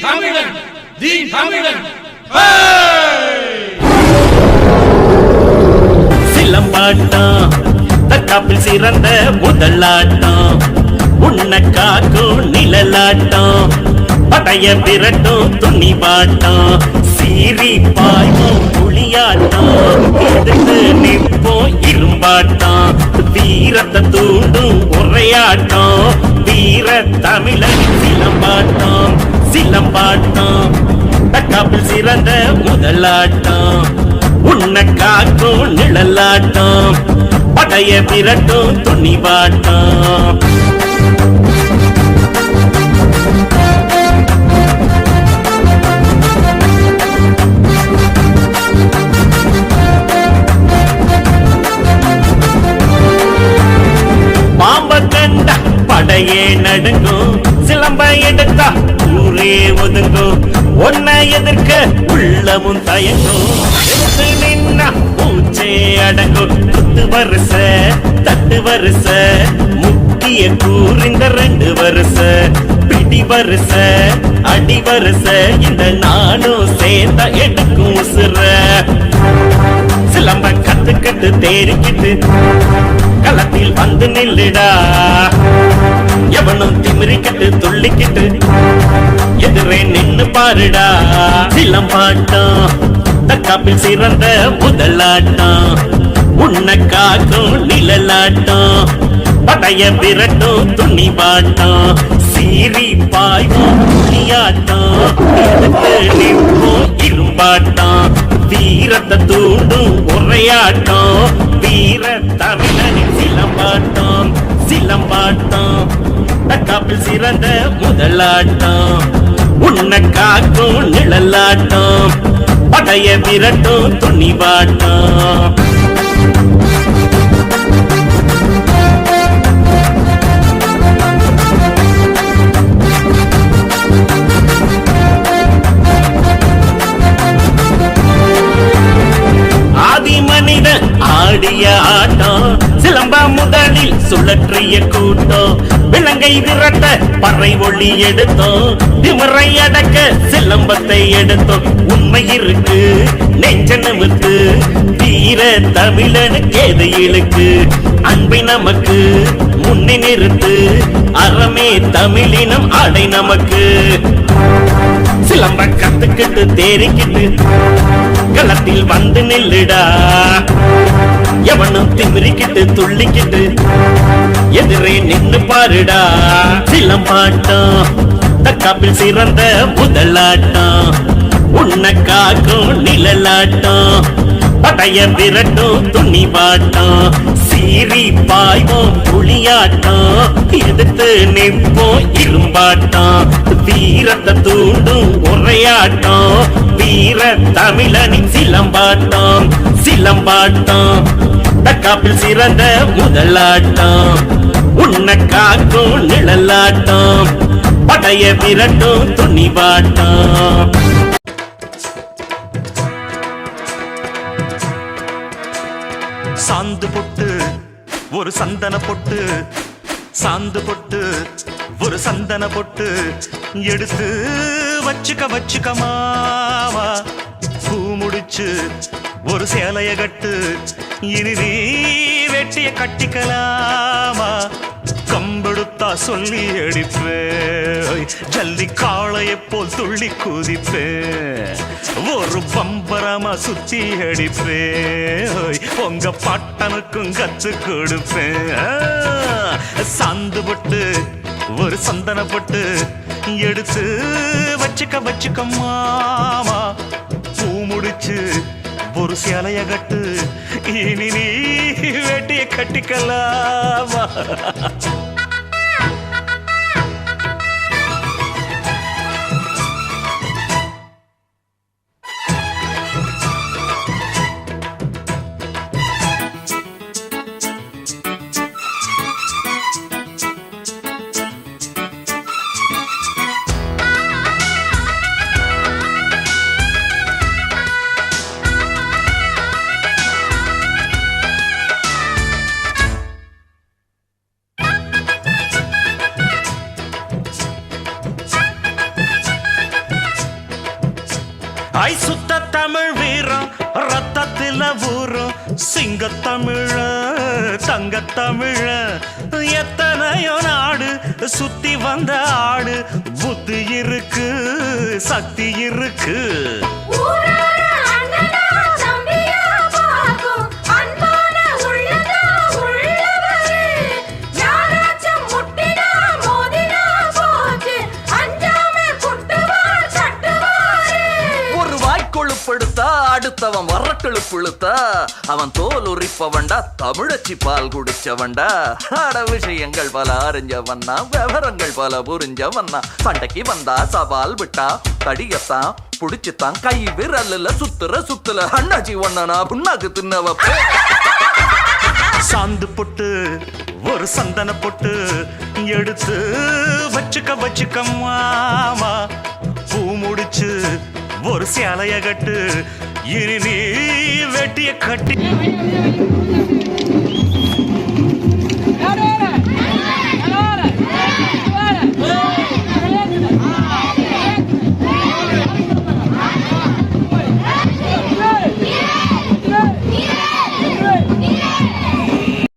தமிழன் தி தமிழன் சிலம்பாட்டம் தற்காப்பில் சிறந்த முதலாட்டம் உன்னை காக்கும் நிழலாட்டம் படைய விரட்டும் துணிவாட்டம் சீறி பாய்வோம் புளியாட்டம் எதிர்த்து நிற்போம் இரும்பாட்டம் வீரத்தை தூண்டும் உரையாட்டம் வீர தமிழன் சிலம்பாட்டம் சிலம்பாட்டம் தற்காப்பில் சிறந்த முதலாட்டம் உன்னை காக்கும் நிழலாட்டம் படைய விரட்டும் துணிவாட்டம் பாம்ப கண்ட படையே நடுங்கும் சிலம்ப எடுத்தா ஊரே ஒதுங்கும் ஒன்னை எதிர்க்க உள்ளமும் தயங்கும் எடுத்து நின்னா பூச்சே அடங்கும் குத்து வருஷ தட்டு வருஷ முக்கிய கூறிந்த 2 வருஷ பிடி வருஷ அடி வருஷ இந்த நானும் சேர்ந்த எடுக்கும் உசுர சிலம்ப கத்துக்கிட்டு தேறிக்கிட்டு களத்தில் வந்து நில்லுடா எவனும் திமிரிக்கிட்டு துள்ளிக்கிட்டு எதிரே நின்னு பாருடா சிலம்பாட்டம் தற்காப்பில் சிறந்த முதலாட்டம் உன்னை காக்கும் நிழலாட்டம் படைய விரட்டும் துணிவாட்டம் சீறி பாய்வோம் புளியாட்டம் எதிர்த்து நிற்போம் இரும்பாட்டம் வீரத்தை தூண்டும் உரையாட்டம் வீர தமிழனின் சிலம்பாட்டம் சிலம்பாட்டம் தற்காப்பில் சிறந்த முதலாட்டம் உன்னை காக்கும் நிழலாட்டம் படைய விரட்டும் துணிவாட்டம் ஆதி மனித ஆடிய ஆட்டம் சிலம்ப முதலில் சுழற்றிய கூட்டம் விலங்கை விரட்ட பறை ஒளி எடுத்தோம் திமிரை அடக்க சிலம்பத்தை எடுத்தோம் உண்மை இருக்கு நெஞ்ச நிமித்து வீர தமிழனுக்கு எது இழுக்கு அன்பை நமக்கு முன்னே நிறுத்து அறமே தமிழினம் ஆடை நமக்கு சிலம்ப கத்துக்கிட்டு தேறிக்கிட்டு களத்தில் வந்து நில்லுடா எவனும் திமிரிக்கிட்டு துள்ளிக்கிட்டு எதிரே நின்னு பாருடா சிலம்பாட்டம் தற்காப்பில் சிறந்த முதலாட்டம் உன்னை காக்கும் நிழலாட்டம் படைய விரட்டும் துணிவாட்டம் சீறி பாய்வோம் புளியாட்டம் எதிர்த்து நிற்போம் இரும்பாட்டம் வீரத்தை தூண்டும் உரையாட்டம் வீர தமிழனின் சிலம்பாட்டம் சிலம்பாட்டம் தற்காப்பில் சிறந்த முதலாட்டம் உன்னை காக்கும் நிழலாட்டம் படைய விரட்டும் துணிவாட்டம் சாந்து பொட்டு ஒரு சந்தன பொட்டு சாந்து பொட்டு ஒரு சந்தன பொட்டு எடுத்து வச்சுக்க மாமா பூ முடிச்சு ஒரு சேலைய கட்டு இனி நீ வெட்டிய கட்டிக்கலாமா கம்பெடுத்தா சொல்லி அடிப்பேன் ஜல்லி காளையை போல் துள்ளி குதிப்பேன் ஒரு பம்பரமா சுத்தி அடிப்பேன் உங்க பட்டனுக்கும் கத்து கொடுப்பேன் சாந்து பட்டு ஒரு சந்தன பட்டு எடுத்து வச்சுக்க மாமா பூ முடிச்சு ஒரு சேலைய கட்டு இனி நீ வெட்டிய கட்டிக்கலாமா ஐ சுத்த தமிழ் வீரம் ரத்தத்தில ஊரும் சிங்க தமிழ தங்க தமிழ எத்தனையோ நாடு சுத்தி வந்த ஆடு புத்தி இருக்கு சக்தி இருக்கு அடுத்தவன் வரட்டெழு புழுத்தா அவன் தோல் உரிப்பவன்டா தமிழச்சி பால் குடிச்சவன்டா அட விஷயங்கள் பல அறிஞ்சவன்னா விவரங்கள் பல புரிஞ்சவன்னா சண்டைக்கு வந்தா சவால் விட்டா தடியத்தான் புடிச்சுத்தான் கை விரல்ல சுத்துல அண்ணாச்சி ஒண்ணனா புண்ணாக்கு தின்னவ சாந்து பொட்டு ஒரு சந்தன பொட்டு எடுத்து வச்சுக்க மாமா பூ முடிச்சு ஒரு சேலைய கட்டு இனி நீ வெட்டிய கட்டி